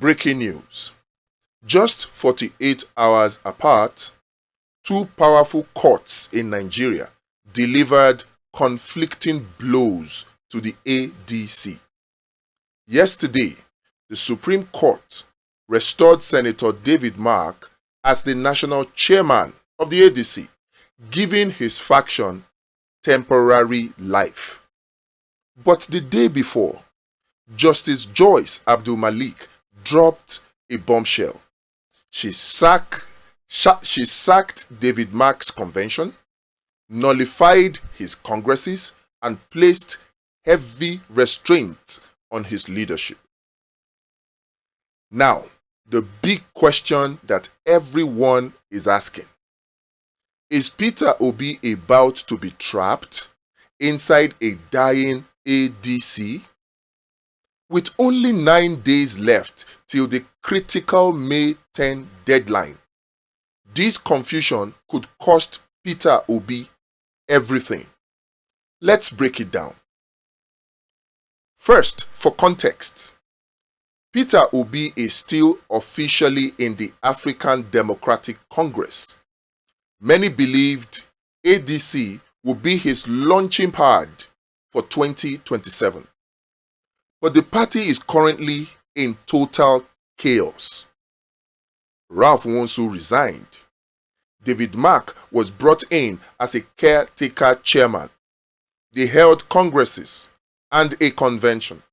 Breaking news. Just 48 hours apart, two powerful courts in Nigeria delivered conflicting blows to the ADC. Yesterday, the Supreme Court restored Senator David Mark as the National Chairman of the ADC, giving his faction temporary life. But the day before, Justice Abdulmalik dropped a bombshell. She sacked David Mark's convention, nullified his congresses, and placed heavy restraints on his leadership. Now, the big question that everyone is asking: is Peter Obi about to be trapped inside a dying ADC? With only 9 days left till the critical May 10 deadline, this confusion could cost Peter Obi everything. Let's break it down. First, for context, Peter Obi is still officially in the African Democratic Congress. Many believed ADC would be his launching pad for 2027. But the party is currently in total chaos. Ralph Wonsu resigned. David Mark was brought in as a caretaker chairman. They held congresses and a convention.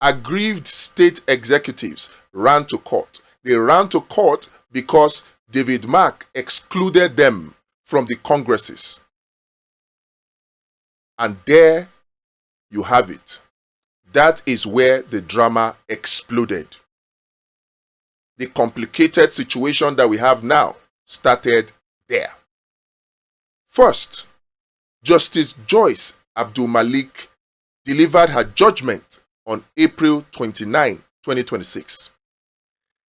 Aggrieved state executives ran to court. They ran to court because David Mark excluded them from the congresses. And there you have it. That is where the drama exploded. The complicated situation that we have now started there. First, Justice Abdulmalik delivered her judgment on April 29, 2026.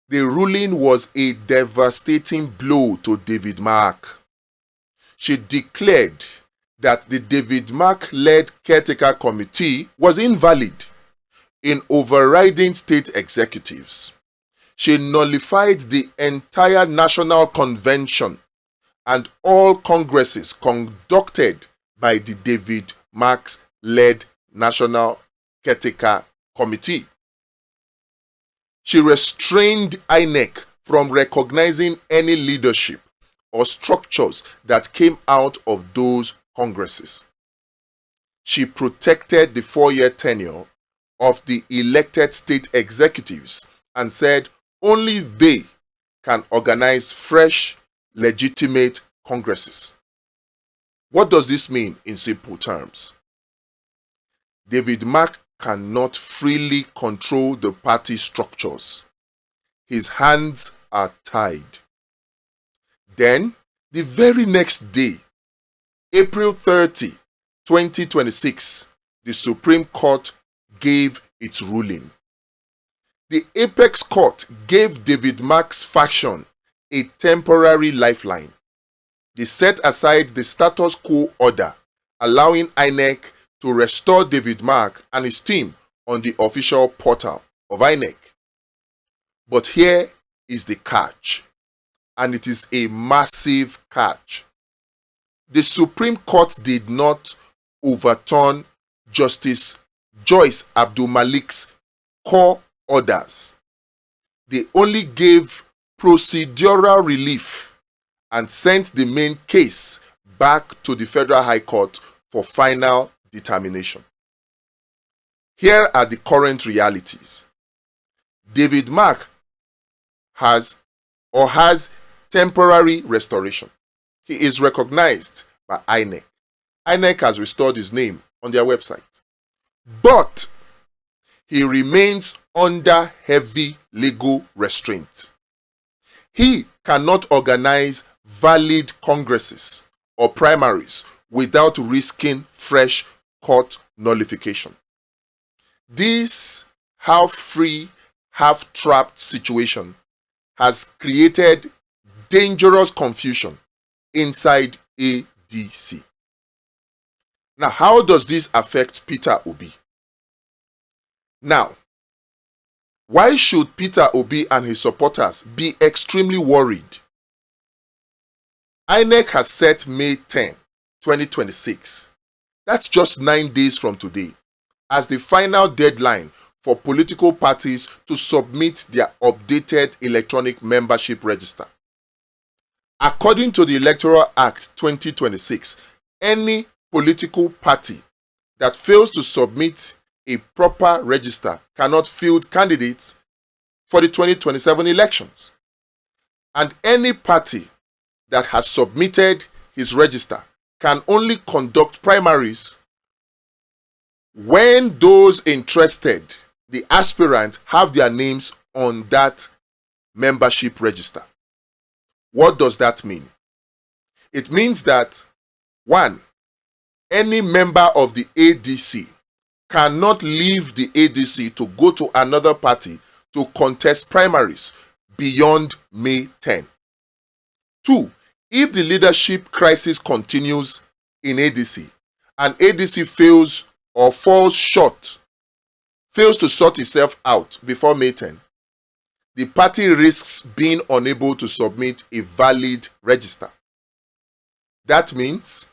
The ruling was a devastating blow to David Mark. She declared that the David Mark-led caretaker committee was invalid in overriding state executives. She nullified the entire national convention and all congresses conducted by the David Mark-led National Caretaker Committee. She restrained INEC from recognizing any leadership or structures that came out of those congresses. She protected the 4-year tenure of the elected state executives and said only they can organize fresh, legitimate congresses. What does this mean in simple terms? David Mark cannot freely control the party structures. His hands are tied. Then, the very next day, April 30, 2026, the Supreme Court gave its ruling. The Apex Court gave David Mark's faction a temporary lifeline. They set aside the status quo order, allowing INEC to restore David Mark and his team on the official portal of INEC. But here is the catch, and it is a massive catch. The Supreme Court did not overturn Justice Abdulmalik's core orders. They only gave procedural relief and sent the main case back to the Federal High Court for final determination. Here are the current realities. David Mark has temporary restoration. He is recognized by INEC. INEC has restored his name on their website. But he remains under heavy legal restraint. He cannot organize valid congresses or primaries without risking fresh court nullification. This half-free, half-trapped situation has created dangerous confusion inside ADC. Now, how does this affect Peter Obi? Now, Why should Peter Obi and his supporters be extremely worried? INEC has set May 10, 2026, that's just 9 days from today, as the final deadline for political parties to submit their updated electronic membership register. According to the Electoral Act 2026, any political party that fails to submit a proper register cannot field candidates for the 2027 elections. And any party that has submitted his register can only conduct primaries when those interested, the aspirants, have their names on that membership register. What does that mean? It means that, 1, any member of the ADC cannot leave the ADC to go to another party to contest primaries beyond May 10. 2, if the leadership crisis continues in ADC and ADC fails or falls short, fails to sort itself out before May 10, the party risks being unable to submit a valid register. That means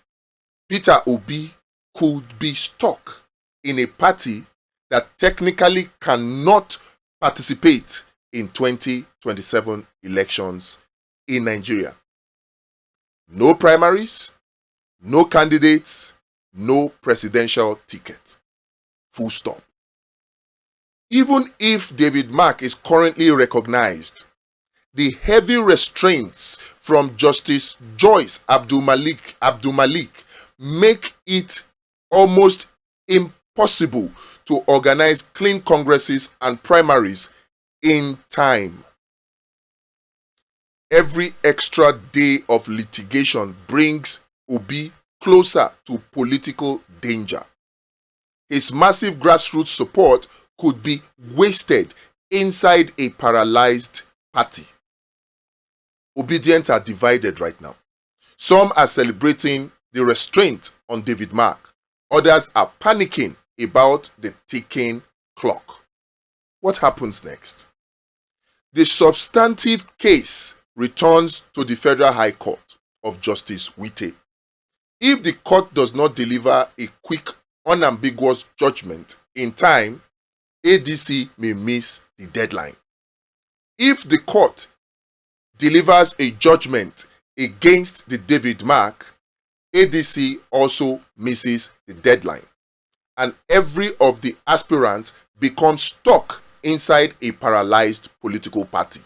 Peter Obi could be stuck in a party that technically cannot participate in 2027 elections in Nigeria. No primaries, no candidates, no presidential ticket. Full stop. Even if David Mark is currently recognized, the heavy restraints from Justice Abdulmalik make it almost impossible to organize clean congresses and primaries in time. Every extra day of litigation brings Obi closer to political danger. His massive grassroots support could be wasted inside a paralyzed party. Obedients are divided right now. Some are celebrating the restraint on David Mark. Others are panicking about the ticking clock. What happens next? The substantive case returns to the Federal High Court of Justice Wite. If the court does not deliver a quick, unambiguous judgment in time, ADC may miss the deadline. If the court delivers a judgment against the David Mark, ADC also misses the deadline, and every of the aspirants becomes stuck inside a paralyzed political party.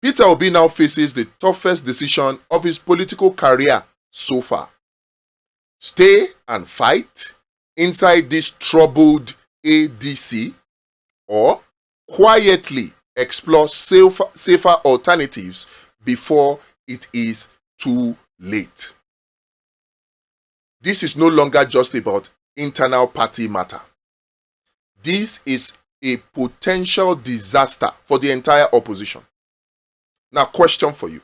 Peter Obi now faces the toughest decision of his political career so far. Stay and fight inside this troubled ADC, or quietly explore safer alternatives before it is too late. This is no longer just about internal party matter. This is a potential disaster for the entire opposition. Now, question for you.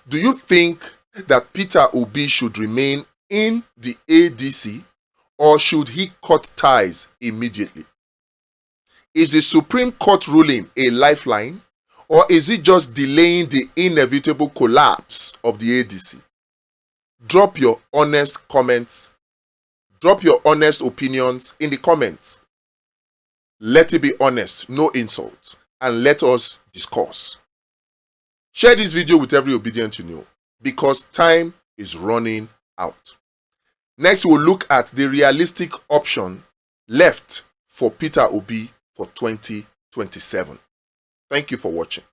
Do you think that Peter Obi should remain in the ADC, or should he cut ties immediately? Is the Supreme Court ruling a lifeline, or is it just delaying the inevitable collapse of the ADC? Drop your honest comments. Drop your honest opinions in the comments. Let it be honest, no insults, and let us discuss. Share this video with every obedient you know, because time is running out. Next, we'll look at the realistic option left for Peter Obi for 2027. Thank you for watching.